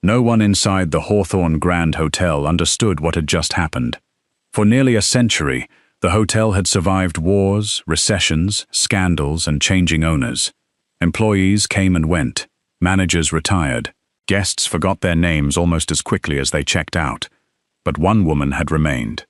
No one inside the Hawthorne Grand Hotel understood what had just happened. For nearly a century, the hotel had survived wars, recessions, scandals, and changing owners. Employees came and went. Managers retired. Guests forgot their names almost as quickly as they checked out. But one woman had remained.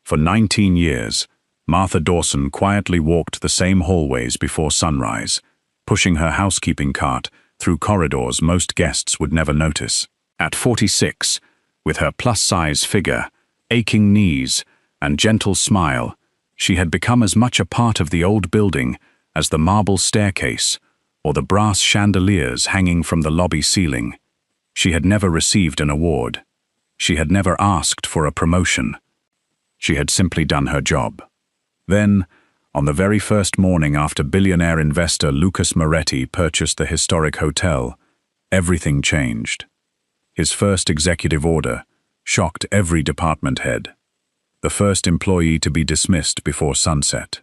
For 19 years, Martha Dawson quietly walked the same hallways before sunrise, pushing her housekeeping cart through corridors most guests would never notice. At 46, with her plus-size figure, aching knees, and gentle smile, she had become as much a part of the old building as the marble staircase or the brass chandeliers hanging from the lobby ceiling. She had never received an award. She had never asked for a promotion. She had simply done her job. Then, on the very first morning after billionaire investor Lucas Moretti purchased the historic hotel, everything changed. His first executive order shocked every department head. The first employee to be dismissed before sunset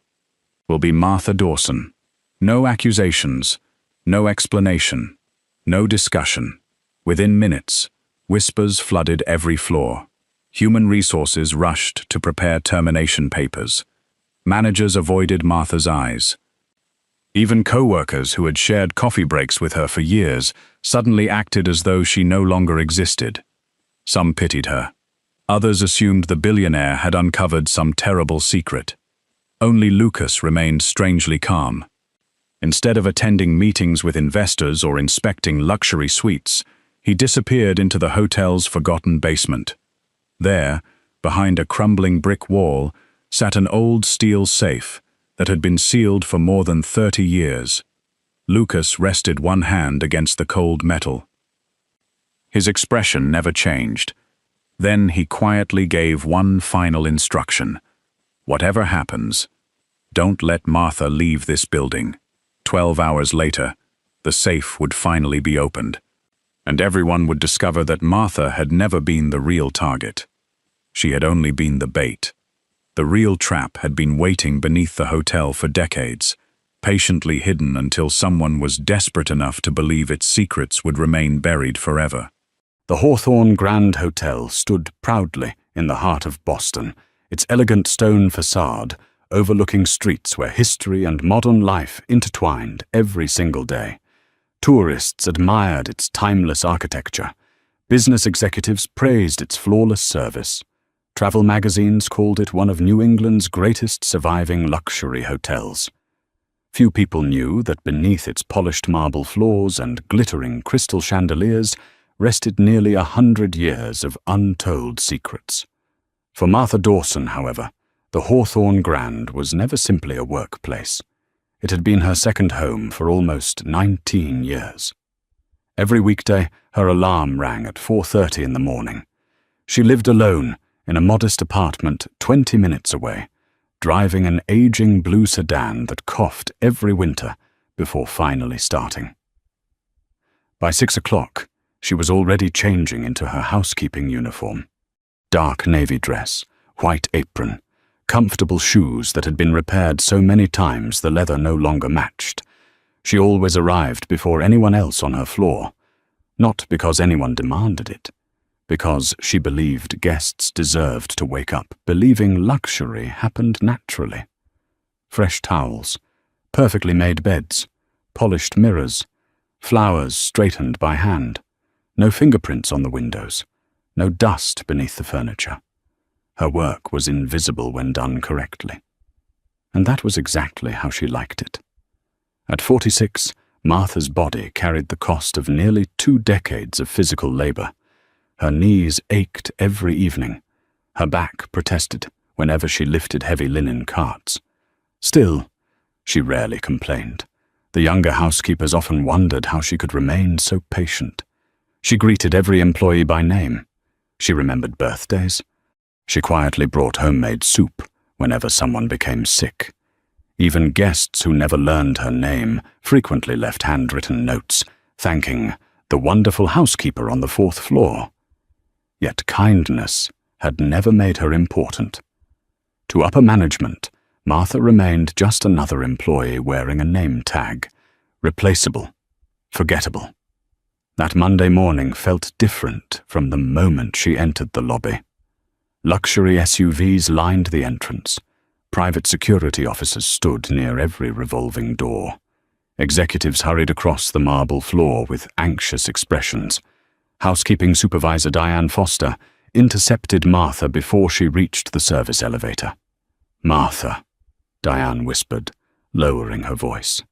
will be Martha Dawson. No accusations, no explanation, no discussion. Within minutes, whispers flooded every floor. Human resources rushed to prepare termination papers. Managers avoided Martha's eyes. Even co-workers who had shared coffee breaks with her for years suddenly acted as though she no longer existed. Some pitied her. Others assumed the billionaire had uncovered some terrible secret. Only Lucas remained strangely calm. Instead of attending meetings with investors or inspecting luxury suites, he disappeared into the hotel's forgotten basement. There, behind a crumbling brick wall, sat an old steel safe that had been sealed for more than 30 years. Lucas rested one hand against the cold metal. His expression never changed. Then he quietly gave one final instruction. Whatever happens, don't let Martha leave this building. 12 hours later, the safe would finally be opened, and everyone would discover that Martha had never been the real target. She had only been the bait. The real trap had been waiting beneath the hotel for decades, patiently hidden until someone was desperate enough to believe its secrets would remain buried forever. The Hawthorne Grand Hotel stood proudly in the heart of Boston, its elegant stone facade overlooking streets where history and modern life intertwined every single day. Tourists admired its timeless architecture. Business executives praised its flawless service. Travel magazines called it one of New England's greatest surviving luxury hotels. Few people knew that beneath its polished marble floors and glittering crystal chandeliers rested nearly 100 years of untold secrets. For Martha Dawson, however, the Hawthorne Grand was never simply a workplace. It had been her second home for almost 19 years. Every weekday, her alarm rang at 4:30 in the morning. She lived alone in a modest apartment 20 minutes away, driving an aging blue sedan that coughed every winter before finally starting. By 6 o'clock, she was already changing into her housekeeping uniform. Dark navy dress, white apron, comfortable shoes that had been repaired so many times the leather no longer matched. She always arrived before anyone else on her floor, not because anyone demanded it, because she believed guests deserved to wake up believing luxury happened naturally. Fresh towels, perfectly made beds, polished mirrors, flowers straightened by hand, no fingerprints on the windows, no dust beneath the furniture. Her work was invisible when done correctly. And that was exactly how she liked it. At 46, Martha's body carried the cost of nearly 2 decades of physical labor. Her knees ached every evening. Her back protested whenever she lifted heavy linen carts. Still, she rarely complained. The younger housekeepers often wondered how she could remain so patient. She greeted every employee by name. She remembered birthdays. She quietly brought homemade soup whenever someone became sick. Even guests who never learned her name frequently left handwritten notes, thanking the wonderful housekeeper on the 4th floor. Yet kindness had never made her important. To upper management, Martha remained just another employee wearing a name tag, replaceable, forgettable. That Monday morning felt different from the moment she entered the lobby. Luxury SUVs lined the entrance. Private security officers stood near every revolving door. Executives hurried across the marble floor with anxious expressions. Housekeeping supervisor Diane Foster intercepted Martha before she reached the service elevator. "Martha," Diane whispered, lowering her voice.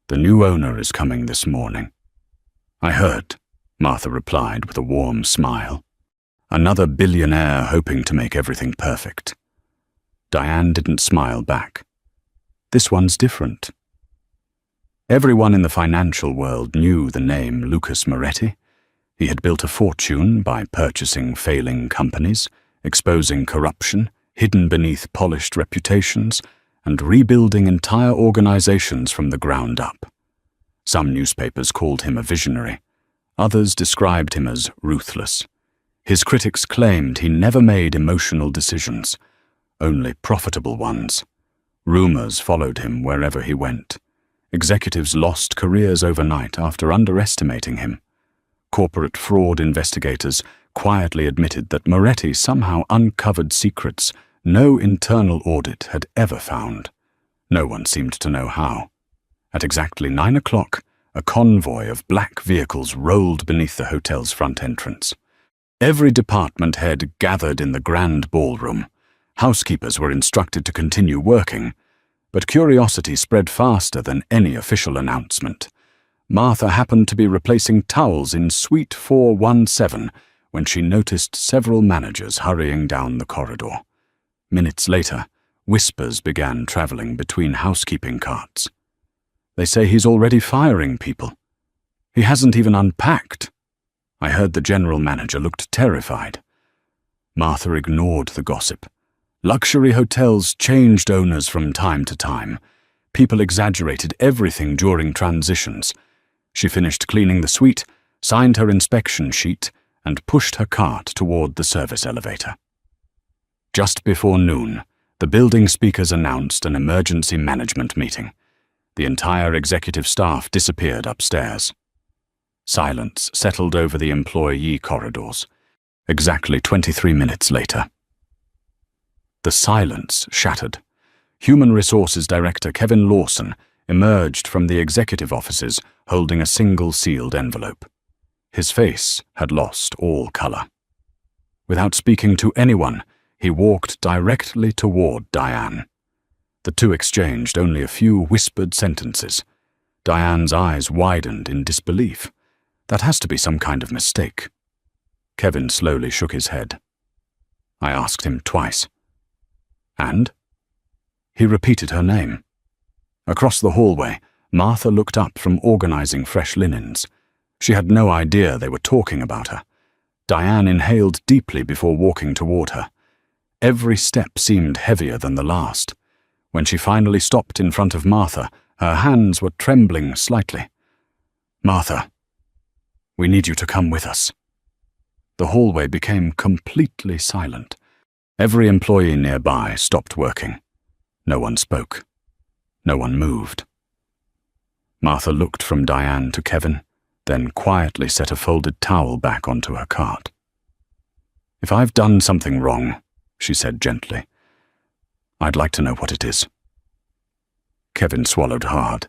"The new owner is coming this morning." "I heard," Martha replied with a warm smile. "Another billionaire hoping to make everything perfect." Diane didn't smile back. "This one's different." Everyone in the financial world knew the name Lucas Moretti. He had built a fortune by purchasing failing companies, exposing corruption, hidden beneath polished reputations, and rebuilding entire organizations from the ground up. Some newspapers called him a visionary. Others described him as ruthless. His critics claimed he never made emotional decisions, only profitable ones. Rumors followed him wherever he went. Executives lost careers overnight after underestimating him. Corporate fraud investigators quietly admitted that Moretti somehow uncovered secrets no internal audit had ever found. No one seemed to know how. At exactly 9 o'clock, a convoy of black vehicles rolled beneath the hotel's front entrance. Every department head gathered in the grand ballroom. Housekeepers were instructed to continue working, but curiosity spread faster than any official announcement. Martha happened to be replacing towels in Suite 417 when she noticed several managers hurrying down the corridor. Minutes later, whispers began traveling between housekeeping carts. "They say he's already firing people. He hasn't even unpacked." I heard the general manager looked terrified. Martha ignored the gossip. Luxury hotels changed owners from time to time. People exaggerated everything during transitions. She finished cleaning the suite, signed her inspection sheet, and pushed her cart toward the service elevator. Just before noon, the building speakers announced an emergency management meeting. The entire executive staff disappeared upstairs. Silence settled over the employee corridors. Exactly 23 minutes later. The silence shattered. Human Resources Director Kevin Lawson emerged from the executive offices holding a single sealed envelope. His face had lost all color. Without speaking to anyone, he walked directly toward Diane. The two exchanged only a few whispered sentences. Diane's eyes widened in disbelief. That has to be some kind of mistake. Kevin slowly shook his head. I asked him twice. "And?" He repeated her name. Across the hallway, Martha looked up from organizing fresh linens. She had no idea they were talking about her. Diane inhaled deeply before walking toward her. Every step seemed heavier than the last. When she finally stopped in front of Martha, her hands were trembling slightly. "Martha, we need you to come with us." The hallway became completely silent. Every employee nearby stopped working. No one spoke. No one moved. Martha looked from Diane to Kevin, then quietly set a folded towel back onto her cart. "If I've done something wrong," she said gently, "I'd like to know what it is." Kevin swallowed hard.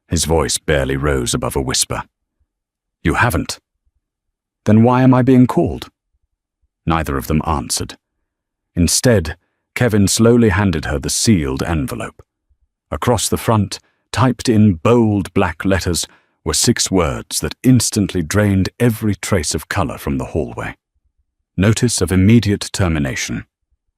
His voice barely rose above a whisper. "You haven't." "Then why am I being called?" Neither of them answered. Instead, Kevin slowly handed her the sealed envelope. Across the front, typed in bold black letters, were 6 words that instantly drained every trace of color from the hallway. Notice of immediate termination.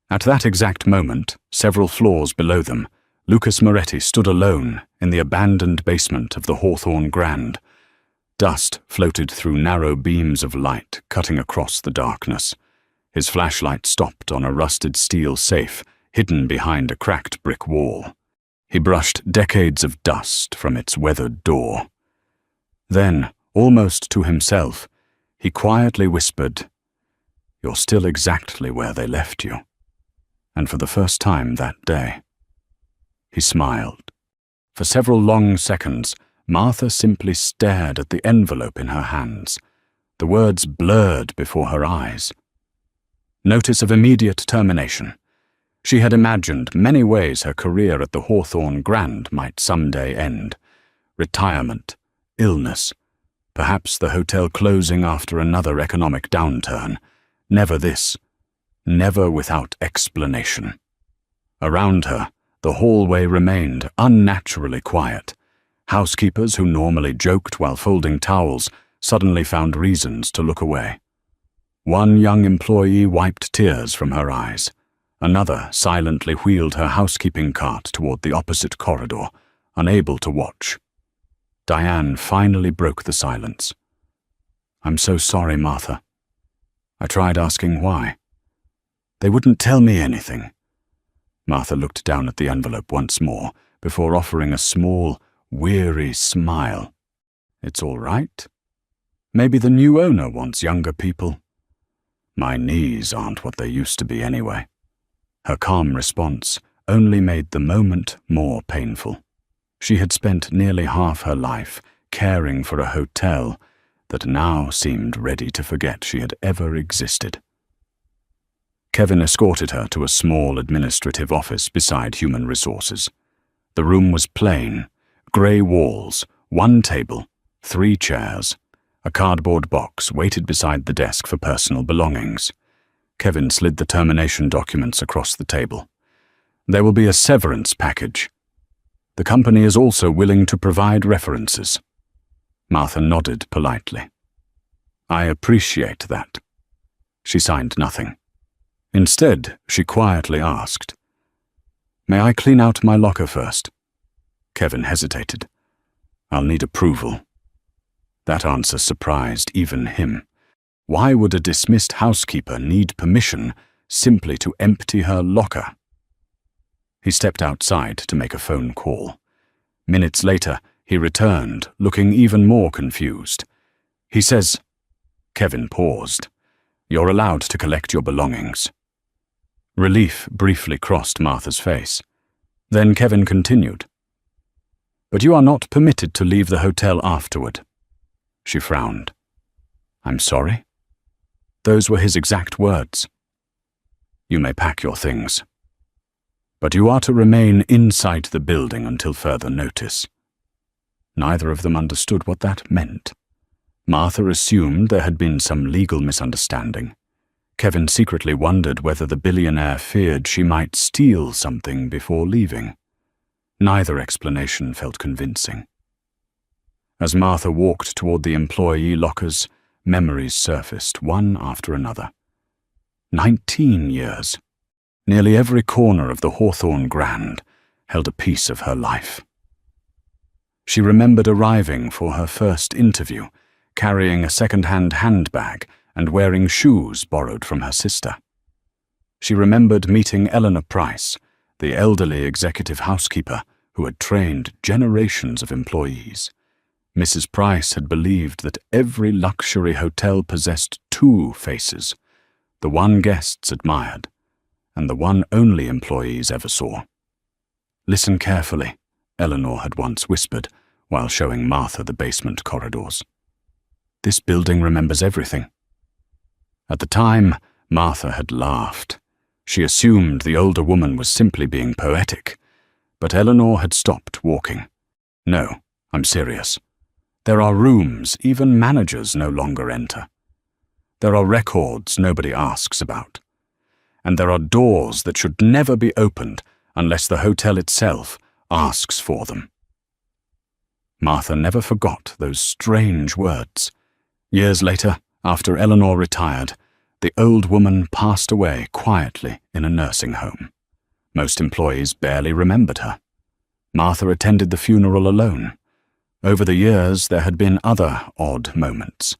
At that exact moment, several floors below them, Lucas Moretti stood alone in the abandoned basement of the Hawthorne Grand. Dust floated through narrow beams of light cutting across the darkness. His flashlight stopped on a rusted steel safe hidden behind a cracked brick wall. He brushed decades of dust from its weathered door. Then, almost to himself, he quietly whispered, "You're still exactly where they left you." And for the first time that day, he smiled. For several long seconds, Martha simply stared at the envelope in her hands. The words blurred before her eyes. Notice of immediate termination. She had imagined many ways her career at the Hawthorne Grand might someday end. Retirement, illness, perhaps the hotel closing after another economic downturn. Never this. Never without explanation. Around her, the hallway remained unnaturally quiet. Housekeepers who normally joked while folding towels suddenly found reasons to look away. One young employee wiped tears from her eyes. Another silently wheeled her housekeeping cart toward the opposite corridor, unable to watch. Diane finally broke the silence. "I'm so sorry, Martha." I tried asking why. "They wouldn't tell me anything." Martha looked down at the envelope once more before offering a small, weary smile. "It's all right. Maybe the new owner wants younger people." "My knees aren't what they used to be anyway." Her calm response only made the moment more painful. She had spent nearly half her life caring for a hotel that now seemed ready to forget she had ever existed. Kevin escorted her to a small administrative office beside Human Resources. The room was plain, grey walls, one table, 3 chairs. A cardboard box waited beside the desk for personal belongings. Kevin slid the termination documents across the table. "There will be a severance package. The company is also willing to provide references." Martha nodded politely. "I appreciate that." She signed nothing. Instead, she quietly asked, "May I clean out my locker first?" Kevin hesitated. "I'll need approval." That answer surprised even him. Why would a dismissed housekeeper need permission simply to empty her locker? He stepped outside to make a phone call. Minutes later, he returned, looking even more confused. He says, Kevin paused, "You're allowed to collect your belongings." Relief briefly crossed Martha's face. Then Kevin continued, "But you are not permitted to leave the hotel afterward." She frowned. "I'm sorry?" Those were his exact words. "You may pack your things. But you are to remain inside the building until further notice." Neither of them understood what that meant. Martha assumed there had been some legal misunderstanding. Kevin secretly wondered whether the billionaire feared she might steal something before leaving. Neither explanation felt convincing. As Martha walked toward the employee lockers, memories surfaced, one after another. 19 years. Nearly every corner of the Hawthorne Grand held a piece of her life. She remembered arriving for her first interview, carrying a second-hand handbag and wearing shoes borrowed from her sister. She remembered meeting Eleanor Price, the elderly executive housekeeper who had trained generations of employees. Mrs. Price had believed that every luxury hotel possessed 2 faces, the one guests admired, and the one only employees ever saw. "Listen carefully," Eleanor had once whispered while showing Martha the basement corridors. "This building remembers everything." At the time, Martha had laughed. She assumed the older woman was simply being poetic, but Eleanor had stopped walking. "No, I'm serious. There are rooms even managers no longer enter. There are records nobody asks about. And there are doors that should never be opened unless the hotel itself asks for them." Martha never forgot those strange words. Years later, after Eleanor retired, the old woman passed away quietly in a nursing home. Most employees barely remembered her. Martha attended the funeral alone. Over the years, there had been other odd moments.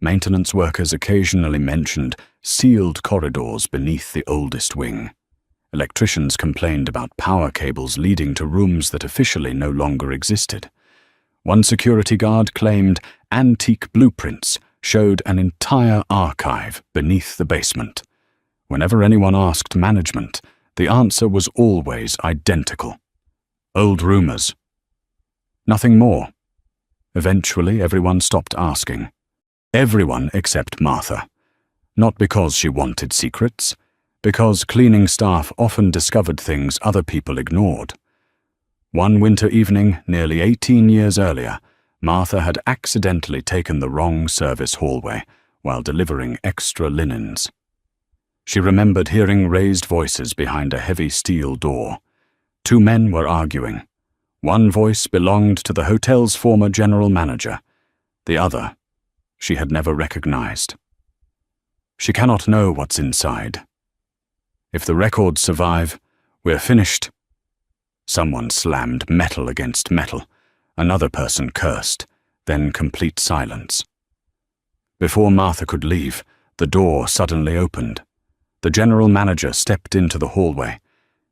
Maintenance workers occasionally mentioned sealed corridors beneath the oldest wing. Electricians complained about power cables leading to rooms that officially no longer existed. One security guard claimed antique blueprints showed an entire archive beneath the basement. Whenever anyone asked management, the answer was always identical. Old rumors. Nothing more. Eventually, everyone stopped asking. Everyone except Martha. Not because she wanted secrets, because cleaning staff often discovered things other people ignored. One winter evening, nearly 18 years earlier, Martha had accidentally taken the wrong service hallway while delivering extra linens. She remembered hearing raised voices behind a heavy steel door. Two men were arguing. One voice belonged to the hotel's former general manager. The other, she had never recognized. She cannot know what's inside. If the records survive, we're finished. Someone slammed metal against metal. Another person cursed, then complete silence. Before Martha could leave, the door suddenly opened. The general manager stepped into the hallway.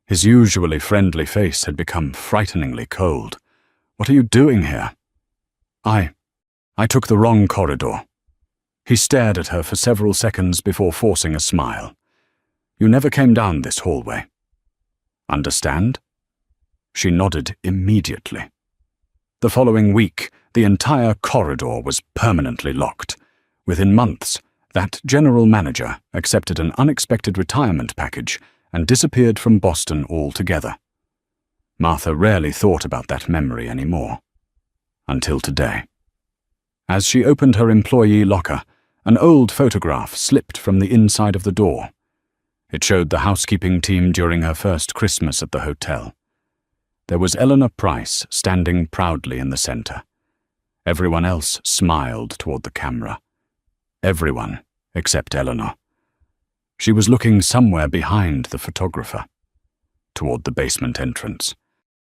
His usually friendly face had become frighteningly cold. "What are you doing here?" I took the wrong corridor." He stared at her for several seconds before forcing a smile. "You never came down this hallway. Understand?" She nodded immediately. The following week, the entire corridor was permanently locked. Within months, that general manager accepted an unexpected retirement package and disappeared from Boston altogether. Martha rarely thought about that memory anymore. Until today. As she opened her employee locker, an old photograph slipped from the inside of the door. It showed the housekeeping team during her first Christmas at the hotel. There was Eleanor Price standing proudly in the center. Everyone else smiled toward the camera. Everyone except Eleanor. She was looking somewhere behind the photographer, toward the basement entrance.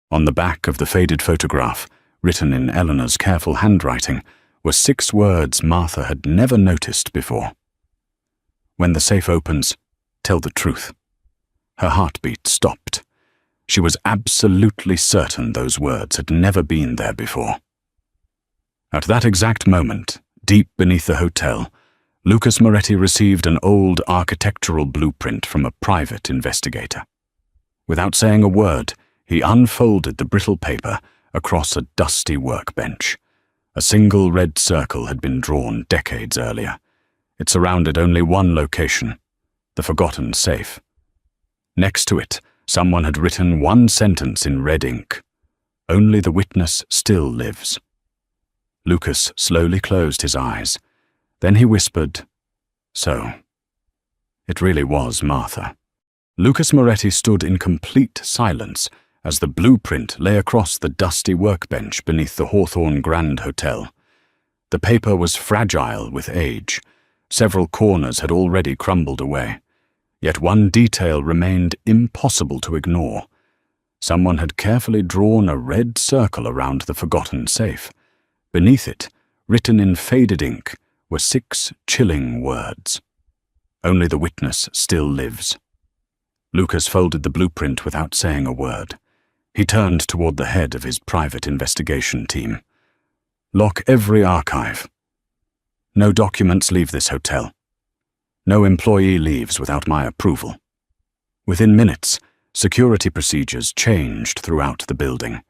On the back of the faded photograph, written in Eleanor's careful handwriting, were 6 words Martha had never noticed before. "When the safe opens, tell the truth." Her heartbeat stopped. She was absolutely certain those words had never been there before. At that exact moment, deep beneath the hotel, Lucas Moretti received an old architectural blueprint from a private investigator. Without saying a word, he unfolded the brittle paper across a dusty workbench. A single red circle had been drawn decades earlier. It surrounded only one location, the forgotten safe. Next to it, someone had written one sentence in red ink. "Only the witness still lives." Lucas slowly closed his eyes. Then he whispered, "So, it really was Martha." Lucas Moretti stood in complete silence as the blueprint lay across the dusty workbench beneath the Hawthorne Grand Hotel. The paper was fragile with age. Several corners had already crumbled away. Yet one detail remained impossible to ignore. Someone had carefully drawn a red circle around the forgotten safe. Beneath it, written in faded ink, were 6 chilling words. "Only the witness still lives." Lucas folded the blueprint without saying a word. He turned toward the head of his private investigation team. "Lock every archive. No documents leave this hotel. No employee leaves without my approval." Within minutes, security procedures changed throughout the building.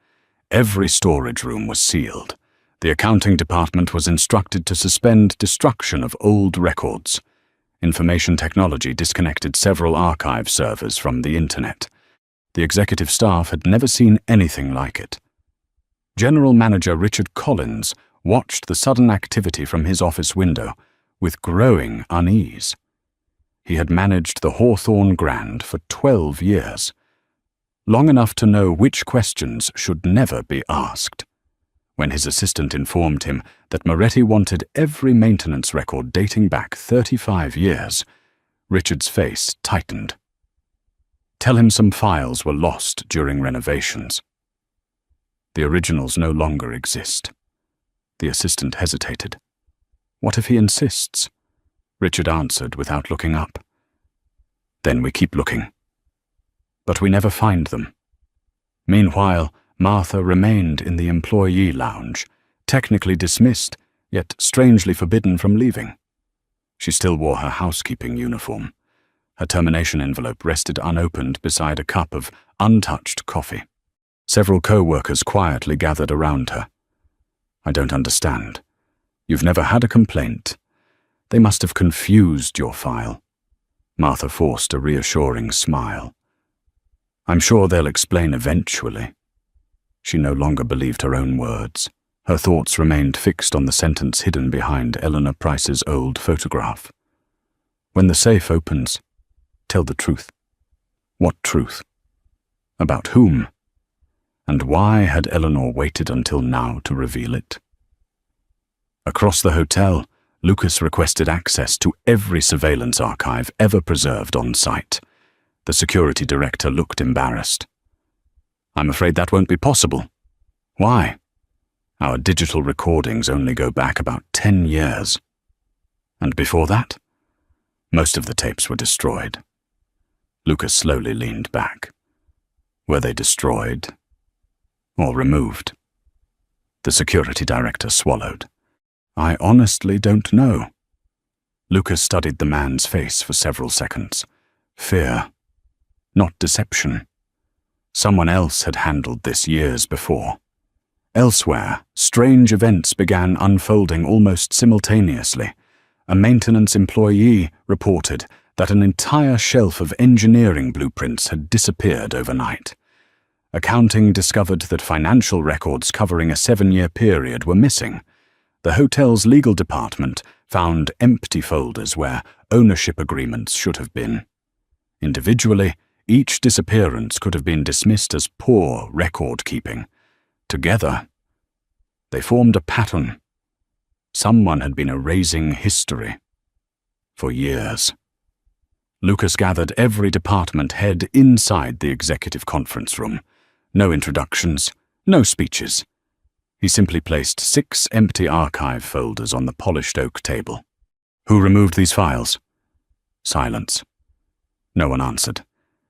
Every storage room was sealed. The accounting department was instructed to suspend destruction of old records. Information technology disconnected several archive servers from the internet. The executive staff had never seen anything like it. General Manager Richard Collins watched the sudden activity from his office window with growing unease. He had managed the Hawthorne Grand for 12 years, long enough to know which questions should never be asked. When his assistant informed him that Moretti wanted every maintenance record dating back 35 years, Richard's face tightened. "Tell him some files were lost during renovations." "The originals no longer exist." The assistant hesitated. "What if he insists?" Richard answered without looking up. "Then we keep looking. But we never find them." Meanwhile, Martha remained in the employee lounge, technically dismissed, yet strangely forbidden from leaving. She still wore her housekeeping uniform. Her termination envelope rested unopened beside a cup of untouched coffee. Several co-workers quietly gathered around her. I don't understand. You've never had a complaint. They must have confused your file. Martha forced a reassuring smile. I'm sure they'll explain eventually. She no longer believed her own words. Her thoughts remained fixed on the sentence hidden behind Eleanor Price's old photograph. When the safe opens, tell the truth. What truth? About whom? And why had Eleanor waited until now to reveal it? Across the hotel, Lucas requested access to every surveillance archive ever preserved on site. The security director looked embarrassed. I'm afraid that won't be possible. Why? Our digital recordings only go back about 10 years. And before that, most of the tapes were destroyed. Lucas slowly leaned back. Were they destroyed or removed? The security director swallowed. I honestly don't know. Lucas studied the man's face for several seconds. Fear, not deception. Someone else had handled this years before. Elsewhere, strange events began unfolding almost simultaneously. A maintenance employee reported that an entire shelf of engineering blueprints had disappeared overnight. Accounting discovered that financial records covering a 7-year period were missing. The hotel's legal department found empty folders where ownership agreements should have been. Individually, each disappearance could have been dismissed as poor record-keeping. Together, they formed a pattern. Someone had been erasing history for years. Lucas gathered every department head inside the executive conference room. No introductions, no speeches. He simply placed 6 empty archive folders on the polished oak table. Who removed these files? Silence. No one answered.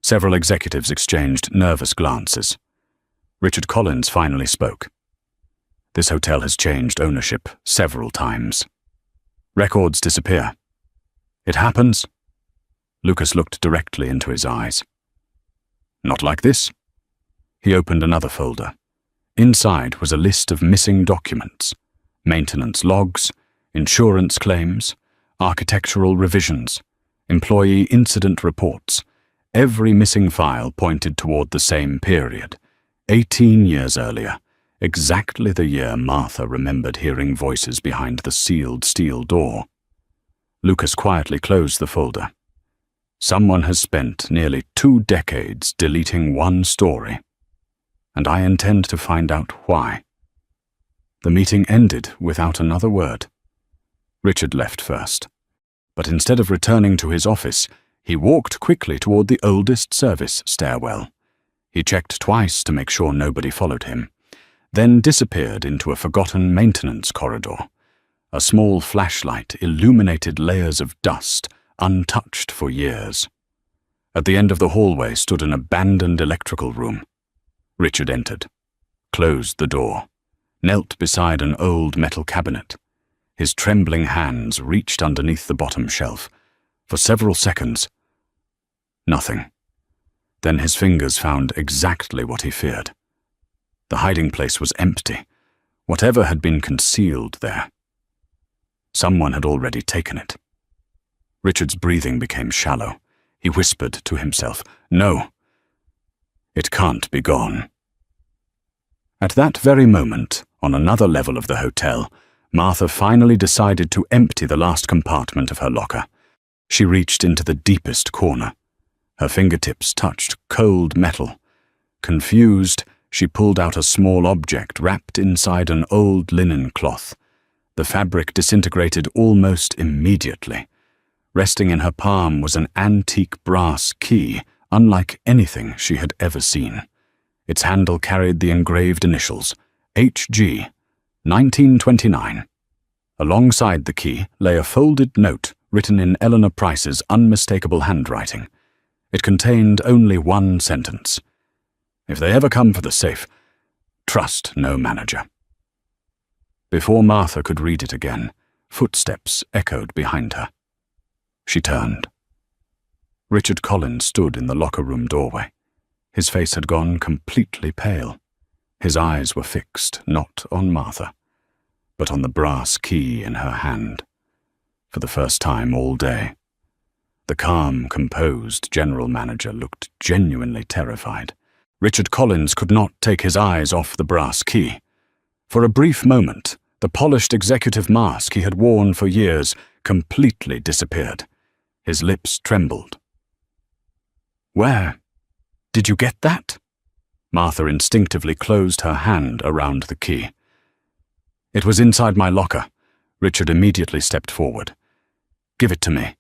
Several executives exchanged nervous glances. Richard Collins finally spoke. This hotel has changed ownership several times. Records disappear. It happens. Lucas looked directly into his eyes. Not like this. He opened another folder. Inside was a list of missing documents, maintenance logs, insurance claims, architectural revisions, employee incident reports. Every missing file pointed toward the same period, 18 years earlier, exactly the year Martha remembered hearing voices behind the sealed steel door. Lucas quietly closed the folder. Someone has spent nearly 2 decades deleting one story, and I intend to find out why. The meeting ended without another word. Richard left first, but instead of returning to his office, he walked quickly toward the oldest service stairwell. He checked twice to make sure nobody followed him, then disappeared into a forgotten maintenance corridor. A small flashlight illuminated layers of dust untouched for years. At the end of the hallway stood an abandoned electrical room. Richard entered, closed the door, knelt beside an old metal cabinet. His trembling hands reached underneath the bottom shelf. For several seconds, nothing. Then his fingers found exactly what he feared. The hiding place was empty. Whatever had been concealed there. Someone had already taken it. Richard's breathing became shallow. He whispered to himself, "No, it can't be gone." At that very moment, on another level of the hotel, Martha finally decided to empty the last compartment of her locker. She reached into the deepest corner. Her fingertips touched cold metal. Confused, she pulled out a small object wrapped inside an old linen cloth. The fabric disintegrated almost immediately. Resting in her palm was an antique brass key, unlike anything she had ever seen. Its handle carried the engraved initials, HG, 1929. Alongside the key lay a folded note written in Eleanor Price's unmistakable handwriting. It contained only one sentence. If they ever come for the safe, trust no manager. Before Martha could read it again, footsteps echoed behind her. She turned. Richard Collins stood in the locker room doorway. His face had gone completely pale. His eyes were fixed, not on Martha, but on the brass key in her hand. For the first time all day. The calm, composed general manager looked genuinely terrified. Richard Collins could not take his eyes off the brass key. For a brief moment, the polished executive mask he had worn for years completely disappeared. His lips trembled. "Where? Did you get that?" Martha instinctively closed her hand around the key. "It was inside my locker." Richard immediately stepped forward. "Give it to me."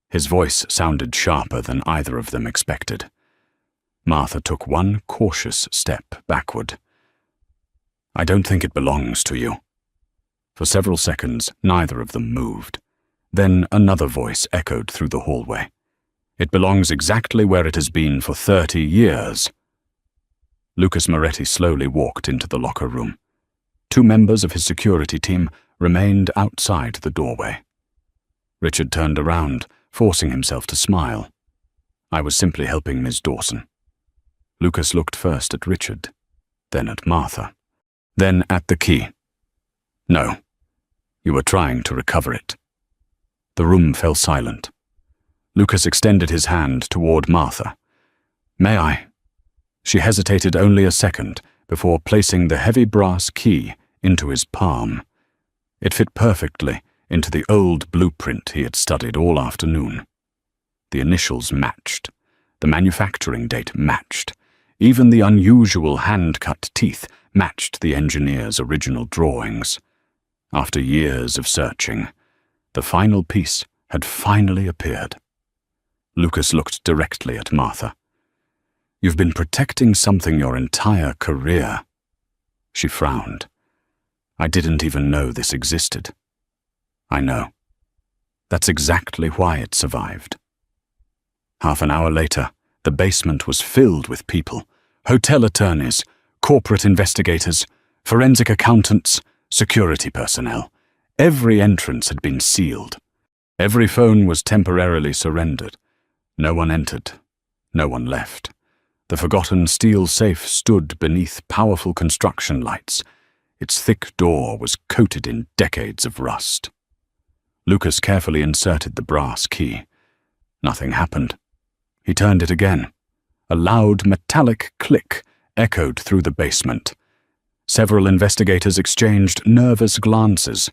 His voice sounded sharper than either of them expected. Martha took one cautious step backward. "I don't think it belongs to you." For several seconds, neither of them moved. Then another voice echoed through the hallway. "It belongs exactly where it has been for 30 years. Lucas Moretti slowly walked into the locker room. 2 members of his security team remained outside the doorway. Richard turned around, forcing himself to smile. "I was simply helping Ms. Dawson." Lucas looked first at Richard, then at Martha, then at the key. "No, you were trying to recover it." The room fell silent. Lucas extended his hand toward Martha. "May I?" She hesitated only a second before placing the heavy brass key into his palm. It fit perfectly into the old blueprint he had studied all afternoon. The initials matched. The manufacturing date matched. Even the unusual hand-cut teeth matched the engineer's original drawings. After years of searching, the final piece had finally appeared. Lucas looked directly at Martha. "You've been protecting something your entire career." She frowned. "I didn't even know this existed." "I know. That's exactly why it survived." Half an hour later, the basement was filled with people. Hotel attorneys, corporate investigators, forensic accountants, security personnel. Every entrance had been sealed. Every phone was temporarily surrendered. No one entered. No one left. The forgotten steel safe stood beneath powerful construction lights. Its thick door was coated in decades of rust. Lucas carefully inserted the brass key. Nothing happened. He turned it again. A loud metallic click echoed through the basement. Several investigators exchanged nervous glances.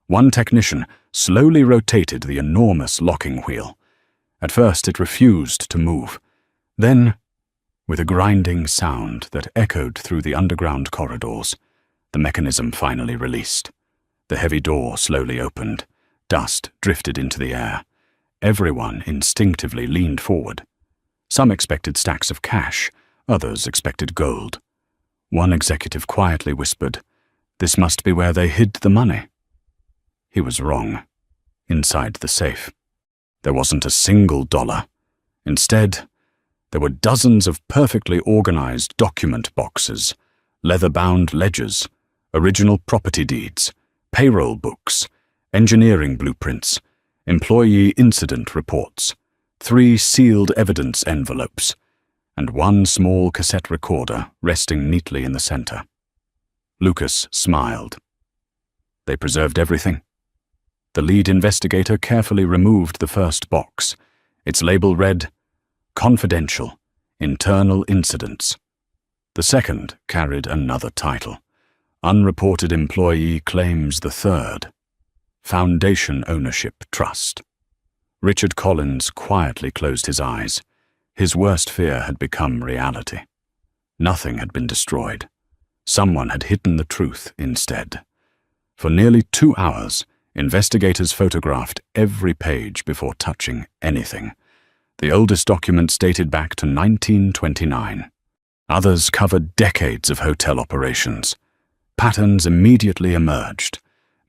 One technician slowly rotated the enormous locking wheel. At first it refused to move. Then, with a grinding sound that echoed through the underground corridors, the mechanism finally released. The heavy door slowly opened. Dust drifted into the air. Everyone instinctively leaned forward. Some expected stacks of cash, others expected gold. One executive quietly whispered, "This must be where they hid the money." He was wrong. Inside the safe, there wasn't a single dollar. Instead, there were dozens of perfectly organized document boxes, leather-bound ledgers, original property deeds, payroll books, engineering blueprints, employee incident reports, 3 sealed evidence envelopes, and 1 small cassette recorder resting neatly in the center. Lucas smiled. They preserved everything. The lead investigator carefully removed the first box. Its label read, "Confidential, Internal Incidents." The second carried another title. Unreported Employee Claims the Third. Foundation Ownership Trust. Richard Collins quietly closed his eyes. His worst fear had become reality. Nothing had been destroyed. Someone had hidden the truth instead. For nearly 2 hours, investigators photographed every page before touching anything. The oldest documents dated back to 1929. Others covered decades of hotel operations. Patterns immediately emerged.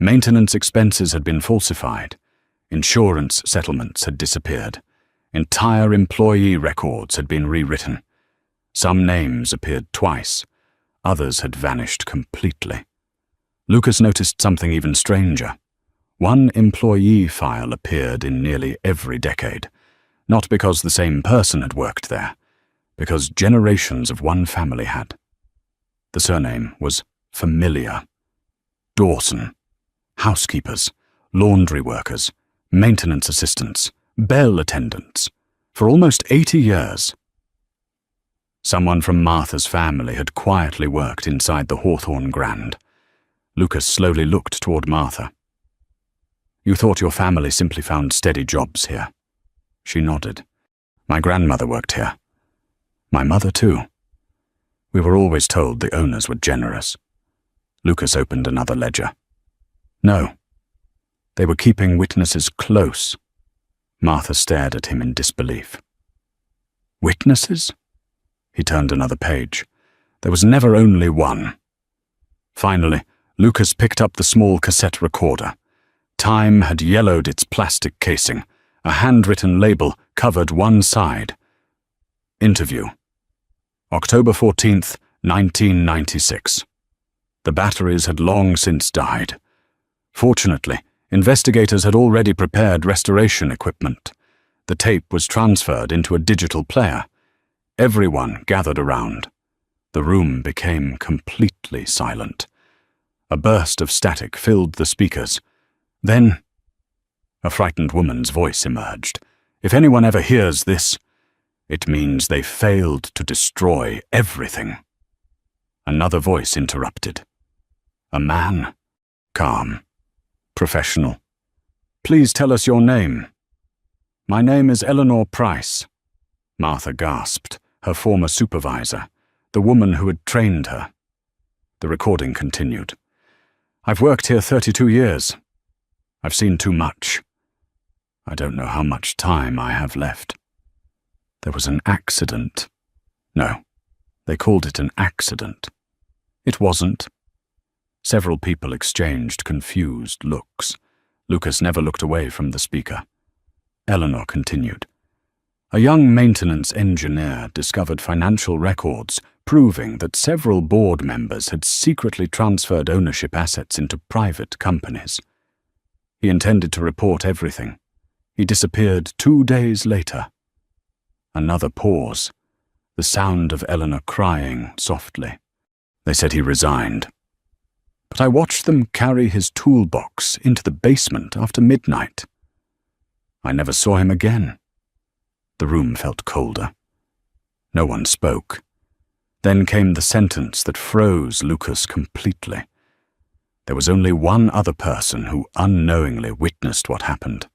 Maintenance expenses had been falsified. Insurance settlements had disappeared. Entire employee records had been rewritten. Some names appeared twice. Others had vanished completely. Lucas noticed something even stranger. One employee file appeared in nearly every decade. Not because the same person had worked there, because generations of one family had. The surname was familiar. Dawson. Housekeepers, laundry workers, maintenance assistants, bell attendants. For almost 80 years. Someone from Martha's family had quietly worked inside the Hawthorne Grand. Lucas slowly looked toward Martha. You thought your family simply found steady jobs here? She nodded. My grandmother worked here. My mother too. We were always told the owners were generous. Lucas opened another ledger. No. They were keeping witnesses close. Martha stared at him in disbelief. Witnesses? He turned another page. There was never only one. Finally, Lucas picked up the small cassette recorder. Time had yellowed its plastic casing. A handwritten label covered one side. Interview. October 14th, 1996. The batteries had long since died. Fortunately, investigators had already prepared restoration equipment. The tape was transferred into a digital player. Everyone gathered around. The room became completely silent. A burst of static filled the speakers. Then, a frightened woman's voice emerged. If anyone ever hears this, it means they failed to destroy everything. Another voice interrupted. A man, calm, professional. Please tell us your name. My name is Eleanor Price. Martha gasped, her former supervisor, the woman who had trained her. The recording continued. I've worked here 32 years. I've seen too much. I don't know how much time I have left. There was an accident. No, they called it an accident. It wasn't. Several people exchanged confused looks. Lucas never looked away from the speaker. Eleanor continued. A young maintenance engineer discovered financial records proving that several board members had secretly transferred ownership assets into private companies. He intended to report everything. He disappeared 2 days later. Another pause. The sound of Eleanor crying softly. They said he resigned. But I watched them carry his toolbox into the basement after midnight. I never saw him again. The room felt colder. No one spoke. Then came the sentence that froze Lucas completely. There was only one other person who unknowingly witnessed what happened.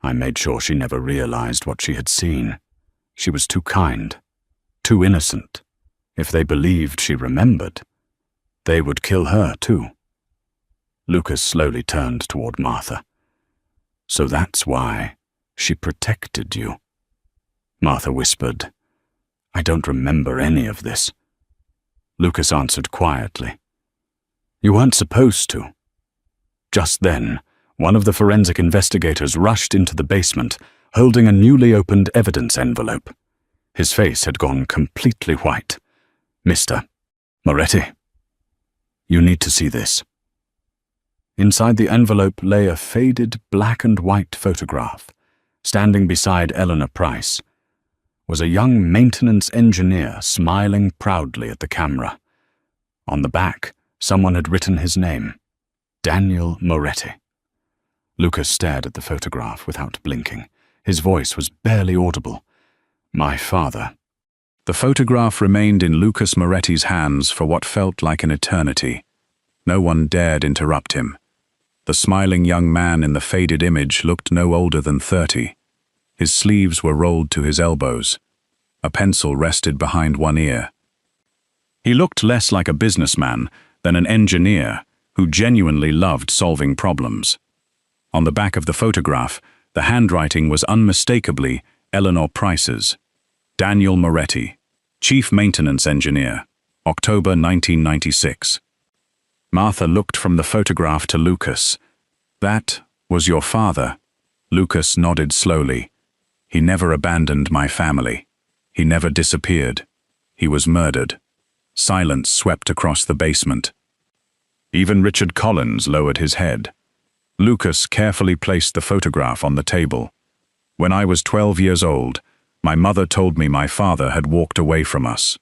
I made sure she never realized what she had seen. She was too kind, too innocent. If they believed she remembered, they would kill her too. Lucas slowly turned toward Martha. So that's why she protected you. Martha whispered, I don't remember any of this. Lucas answered quietly, You weren't supposed to. Just then, one of the forensic investigators rushed into the basement, holding a newly opened evidence envelope. His face had gone completely white. Mr. Moretti, you need to see this. Inside the envelope lay a faded black and white photograph. Standing beside Eleanor Price was a young maintenance engineer smiling proudly at the camera. On the back, someone had written his name, Daniel Moretti. Lucas stared at the photograph without blinking. His voice was barely audible. My father. The photograph remained in Lucas Moretti's hands for what felt like an eternity. No one dared interrupt him. The smiling young man in the faded image looked no older than 30. His sleeves were rolled to his elbows. A pencil rested behind one ear. He looked less like a businessman than an engineer who genuinely loved solving problems. On the back of the photograph, the handwriting was unmistakably Eleanor Price's. Daniel Moretti, Chief Maintenance Engineer, October 1996. Martha looked from the photograph to Lucas. That was your father. Lucas nodded slowly. He never abandoned my family. He never disappeared. He was murdered. Silence swept across the basement. Even Richard Collins lowered his head. Lucas carefully placed the photograph on the table. When I was 12 years old, my mother told me my father had walked away from us.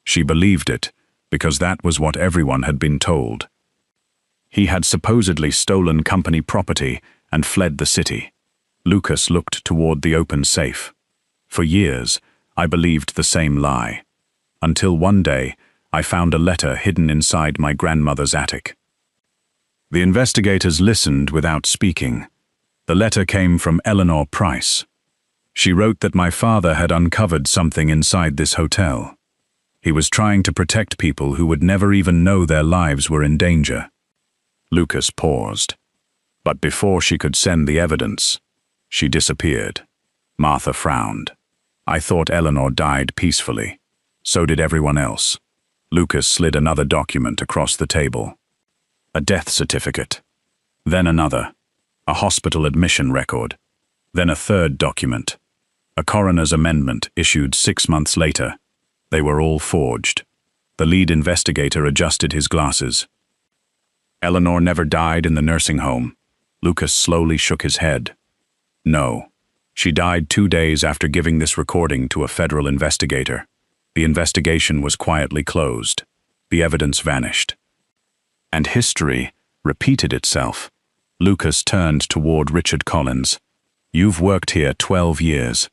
She believed it, because that was what everyone had been told. He had supposedly stolen company property and fled the city. Lucas looked toward the open safe. For years, I believed the same lie. Until one day, I found a letter hidden inside my grandmother's attic. The investigators listened without speaking. The letter came from Eleanor Price. She wrote that my father had uncovered something inside this hotel. He was trying to protect people who would never even know their lives were in danger. Lucas paused. But before she could send the evidence, she disappeared. Martha frowned. I thought Eleanor died peacefully. So did everyone else. Lucas slid another document across the table. A death certificate. Then another. A hospital admission record. Then a third document. A coroner's amendment issued 6 months later. They were all forged. The lead investigator adjusted his glasses. Eleanor never died in the nursing home. Lucas slowly shook his head. No. She died 2 days after giving this recording to a federal investigator. The investigation was quietly closed. The evidence vanished. And history repeated itself. Lucas turned toward Richard Collins. You've worked here 12 years.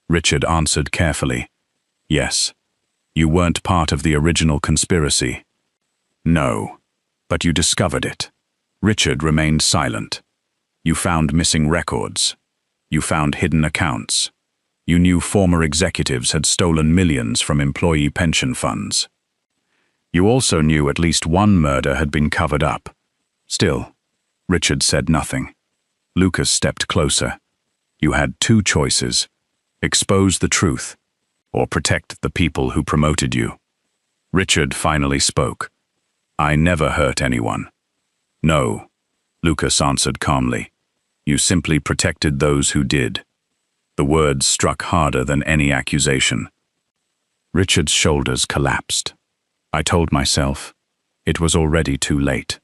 Richard answered carefully. Yes. You weren't part of the original conspiracy. No. But you discovered it. Richard remained silent. You found missing records. You found hidden accounts. You knew former executives had stolen millions from employee pension funds. You also knew at least one murder had been covered up. Still, Richard said nothing. Lucas stepped closer. You had 2 choices: expose the truth, or protect the people who promoted you. Richard finally spoke. I never hurt anyone. No, Lucas answered calmly. You simply protected those who did. The words struck harder than any accusation. Richard's shoulders collapsed. I told myself, it was already too late.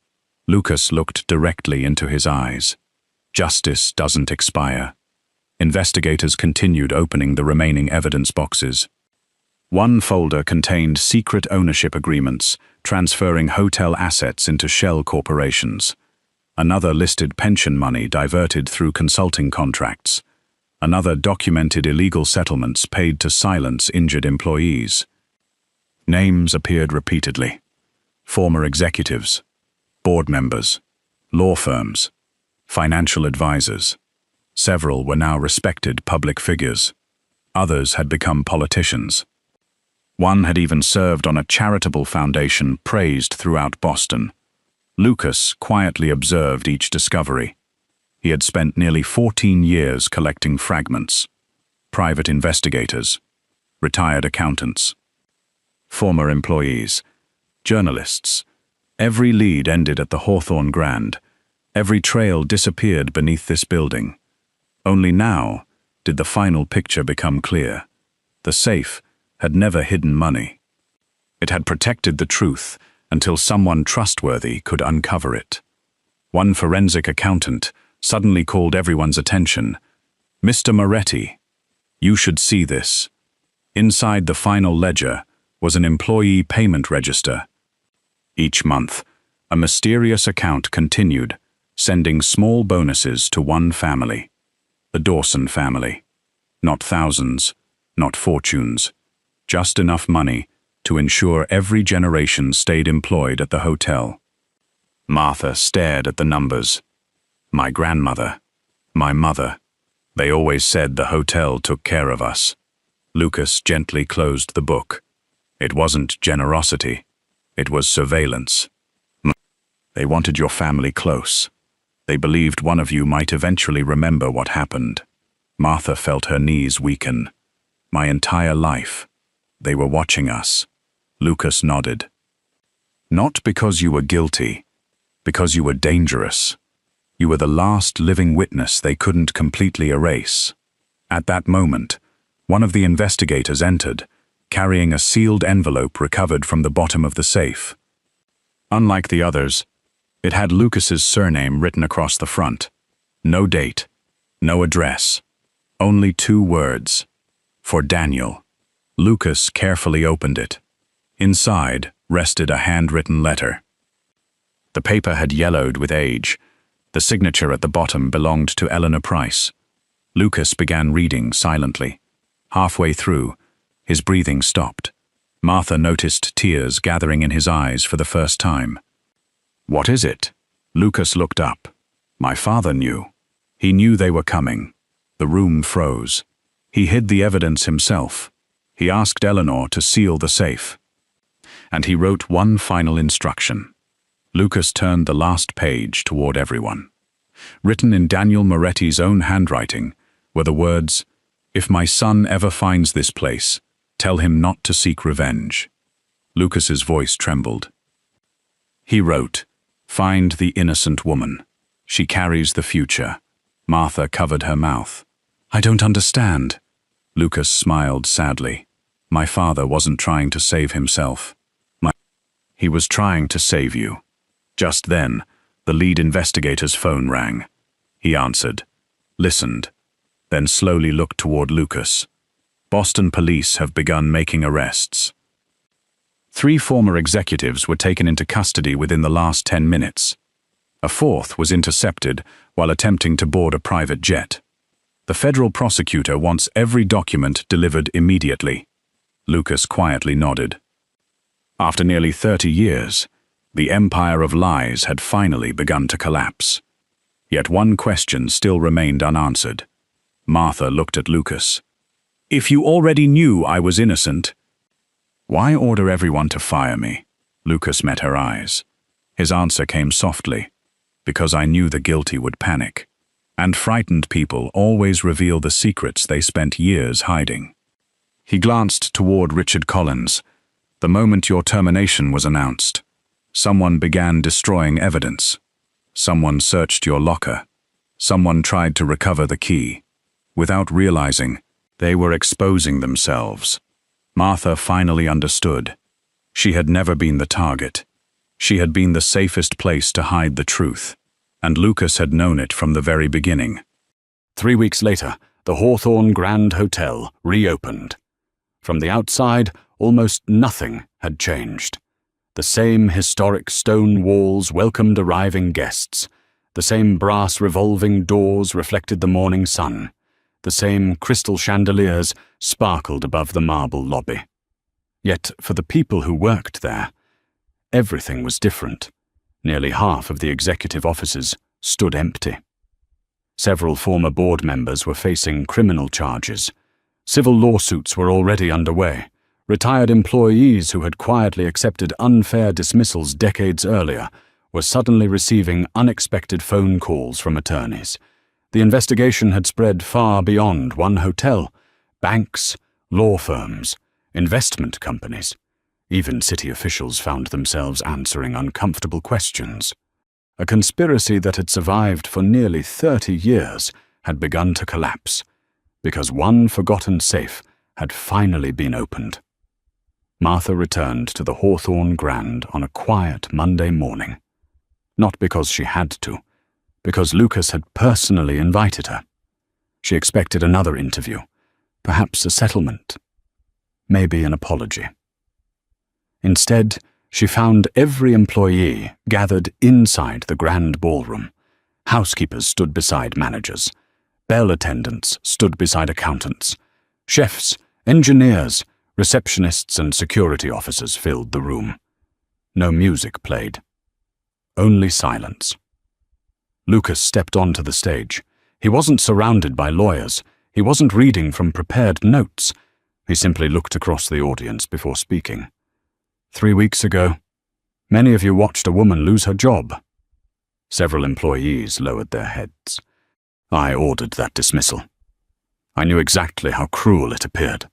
Lucas looked directly into his eyes. Justice doesn't expire. Investigators continued opening the remaining evidence boxes. One folder contained secret ownership agreements, transferring hotel assets into shell corporations. Another listed pension money diverted through consulting contracts. Another documented illegal settlements paid to silence injured employees. Names appeared repeatedly. Former executives, board members, law firms, financial advisors. Several were now respected public figures. Others had become politicians. One had even served on a charitable foundation praised throughout Boston. Lucas quietly observed each discovery. He had spent nearly 14 years collecting fragments. Private investigators, retired accountants, former employees, journalists. Every lead ended at the Hawthorne Grand. Every trail disappeared beneath this building. Only now did the final picture become clear. The safe had never hidden money. It had protected the truth until someone trustworthy could uncover it. One forensic accountant suddenly called everyone's attention. Mr. Moretti, you should see this. Inside the final ledger was an employee payment register. Each month, a mysterious account continued, sending small bonuses to one family, the Dawson family. Not thousands, not fortunes, just enough money to ensure every generation stayed employed at the hotel. Martha stared at the numbers. My grandmother, my mother, they always said the hotel took care of us. Lucas gently closed the book. It wasn't generosity, it was surveillance. They wanted your family close. They believed one of you might eventually remember what happened. Martha felt her knees weaken. My entire life, they were watching us. Lucas nodded. Not because you were guilty, because you were dangerous. You were the last living witness they couldn't completely erase. At that moment, one of the investigators entered, carrying a sealed envelope recovered from the bottom of the safe. Unlike the others, it had Lucas's surname written across the front. No date, no address, only 2 words. For Daniel. Lucas carefully opened it. Inside rested a handwritten letter. The paper had yellowed with age. The signature at the bottom belonged to Eleanor Price. Lucas began reading silently. Halfway through, his breathing stopped. Martha noticed tears gathering in his eyes for the first time. "What is it?" Lucas looked up. My father knew. He knew they were coming. The room froze. He hid the evidence himself. He asked Eleanor to seal the safe. And he wrote one final instruction. Lucas turned the last page toward everyone. Written in Daniel Moretti's own handwriting were the words, "If my son ever finds this place, tell him not to seek revenge." Lucas's voice trembled. He wrote, "Find the innocent woman. She carries the future." Martha covered her mouth. "I don't understand." Lucas smiled sadly. "My father wasn't trying to save himself. He was trying to save you." Just then, the lead investigator's phone rang. He answered, listened, then slowly looked toward Lucas. "Boston police have begun making arrests." 3 former executives were taken into custody within the last 10 minutes. A 4th was intercepted while attempting to board a private jet. The federal prosecutor wants every document delivered immediately. Lucas quietly nodded. After nearly 30 years, the empire of lies had finally begun to collapse. Yet one question still remained unanswered. Martha looked at Lucas. "If you already knew I was innocent, why order everyone to fire me?" Lucas met her eyes. His answer came softly. "Because I knew the guilty would panic. And frightened people always reveal the secrets they spent years hiding." He glanced toward Richard Collins. "The moment your termination was announced, someone began destroying evidence. Someone searched your locker. Someone tried to recover the key. Without realizing, they were exposing themselves." Martha finally understood. She had never been the target. She had been the safest place to hide the truth, and Lucas had known it from the very beginning. 3 weeks later, the Hawthorne Grand Hotel reopened. From the outside, almost nothing had changed. The same historic stone walls welcomed arriving guests. The same brass revolving doors reflected the morning sun. The same crystal chandeliers sparkled above the marble lobby. Yet, for the people who worked there, everything was different. Nearly half of the executive offices stood empty. Several former board members were facing criminal charges. Civil lawsuits were already underway. Retired employees who had quietly accepted unfair dismissals decades earlier were suddenly receiving unexpected phone calls from attorneys. The investigation had spread far beyond one hotel. Banks, law firms, investment companies. Even city officials found themselves answering uncomfortable questions. A conspiracy that had survived for nearly 30 years had begun to collapse, because one forgotten safe had finally been opened. Martha returned to the Hawthorne Grand on a quiet Monday morning. Not because she had to, because Lucas had personally invited her. She expected another interview, perhaps a settlement, maybe an apology. Instead, she found every employee gathered inside the grand ballroom. Housekeepers stood beside managers. Bell attendants stood beside accountants. Chefs, engineers, receptionists and security officers filled the room. No music played. Only silence. Lucas stepped onto the stage. He wasn't surrounded by lawyers. He wasn't reading from prepared notes. He simply looked across the audience before speaking. 3 weeks ago, many of you watched a woman lose her job. Several employees lowered their heads. I ordered that dismissal. I knew exactly how cruel it appeared.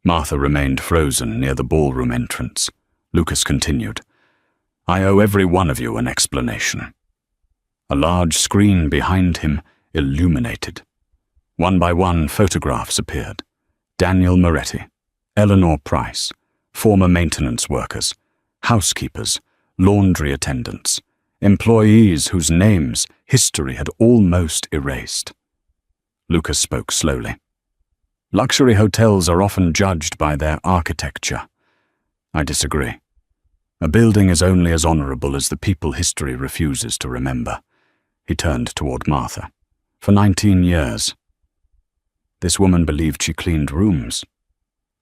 Martha remained frozen near the ballroom entrance. Lucas continued, I owe every one of you an explanation. A large screen behind him illuminated. One by one, photographs appeared. Daniel Moretti, Eleanor Price, former maintenance workers, housekeepers, laundry attendants, employees whose names history had almost erased. Lucas spoke slowly. Luxury hotels are often judged by their architecture. I disagree. A building is only as honorable as the people history refuses to remember. He turned toward Martha. For 19 years. This woman believed she cleaned rooms.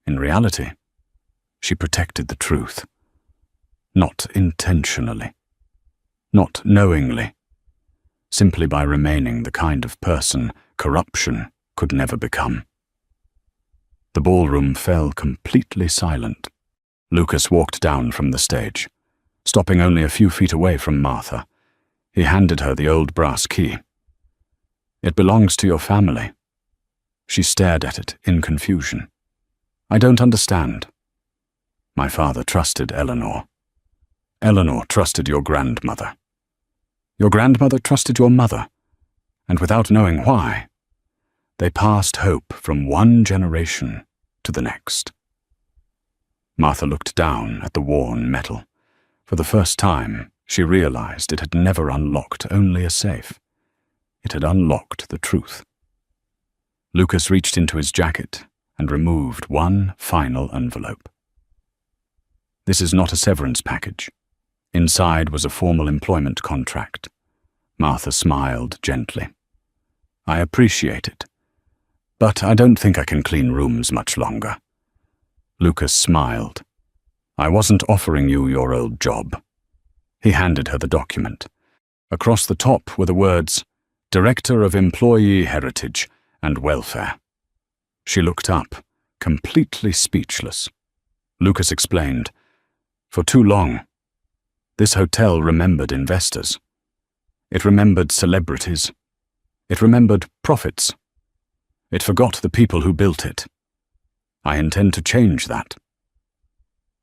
In reality, she protected the truth. Not intentionally. Not knowingly. Simply by remaining the kind of person corruption could never become. The ballroom fell completely silent. Lucas walked down from the stage, stopping only a few feet away from Martha. He handed her the old brass key. "It belongs to your family." She stared at it in confusion. "I don't understand." "My father trusted Eleanor. Eleanor trusted your grandmother. Your grandmother trusted your mother, and without knowing why, they passed hope from one generation to the next." Martha looked down at the worn metal. For the first time, she realized it had never unlocked only a safe. It had unlocked the truth. Lucas reached into his jacket and removed one final envelope. "This is not a severance package." Inside was a formal employment contract. Martha smiled gently. "I appreciate it, but I don't think I can clean rooms much longer." Lucas smiled. "I wasn't offering you your old job." He handed her the document. Across the top were the words, "Director of Employee Heritage and Welfare." She looked up, completely speechless. Lucas explained, "For too long, this hotel remembered investors. It remembered celebrities. It remembered profits. It forgot the people who built it. I intend to change that."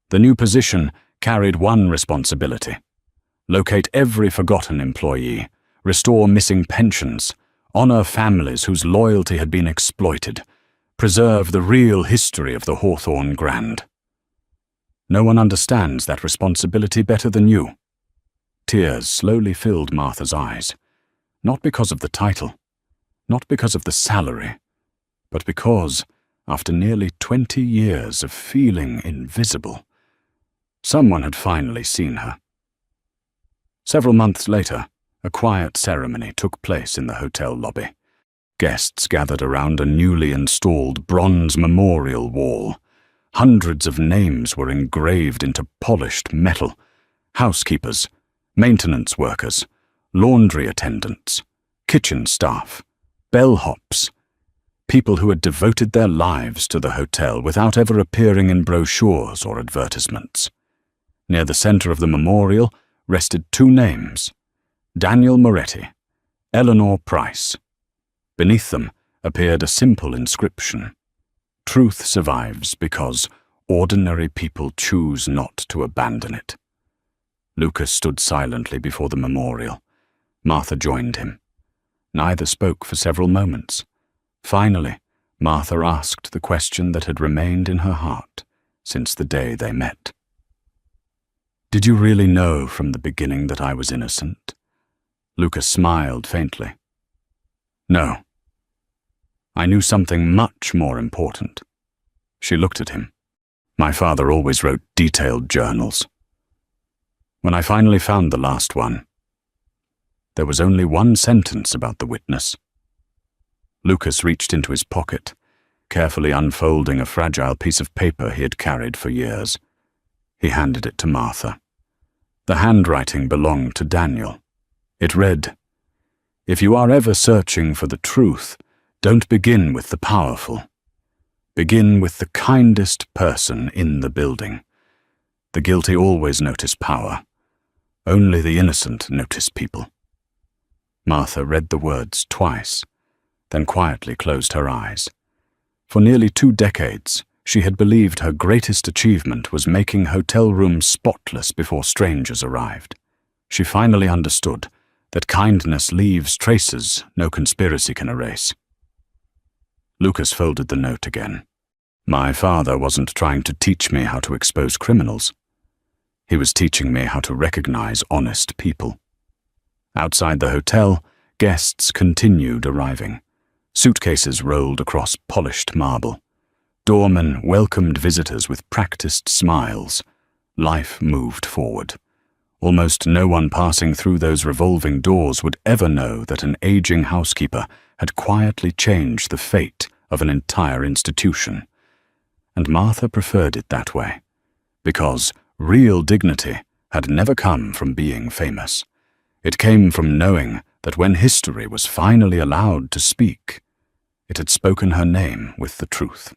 The new position carried one responsibility: locate every forgotten employee, restore missing pensions, honor families whose loyalty had been exploited, preserve the real history of the Hawthorne Grand. No one understands that responsibility better than you. Tears slowly filled Martha's eyes, not because of the title, not because of the salary, but because, after nearly 20 years of feeling invisible, someone had finally seen her. Several months later, a quiet ceremony took place in the hotel lobby. Guests gathered around a newly installed bronze memorial wall. Hundreds of names were engraved into polished metal. Housekeepers, maintenance workers, laundry attendants, kitchen staff, bellhops, people who had devoted their lives to the hotel without ever appearing in brochures or advertisements. Near the center of the memorial rested two names: Daniel Moretti, Eleanor Price. Beneath them appeared a simple inscription: "Truth survives because ordinary people choose not to abandon it." Lucas stood silently before the memorial. Martha joined him. Neither spoke for several moments. Finally, Martha asked the question that had remained in her heart since the day they met. "Did you really know from the beginning that I was innocent?" Lucas smiled faintly. "No. I knew something much more important." She looked at him. "My father always wrote detailed journals. When I finally found the last one, there was only one sentence about the witness." Lucas reached into his pocket, carefully unfolding a fragile piece of paper he had carried for years. He handed it to Martha. The handwriting belonged to Daniel. It read, "If you are ever searching for the truth, don't begin with the powerful. Begin with the kindest person in the building. The guilty always notice power. Only the innocent notice people." Martha read the words twice, then quietly closed her eyes. For nearly 2 decades, she had believed her greatest achievement was making hotel rooms spotless before strangers arrived. She finally understood that kindness leaves traces no conspiracy can erase. Lucas folded the note again. "My father wasn't trying to teach me how to expose criminals. He was teaching me how to recognize honest people." Outside the hotel, guests continued arriving. Suitcases rolled across polished marble. Doormen welcomed visitors with practiced smiles. life moved forward. Almost no one passing through those revolving doors would ever know that an aging housekeeper had quietly changed the fate of an entire institution. And Martha preferred it that way, because real dignity had never come from being famous. It came from knowing that when history was finally allowed to speak, it had spoken her name with the truth.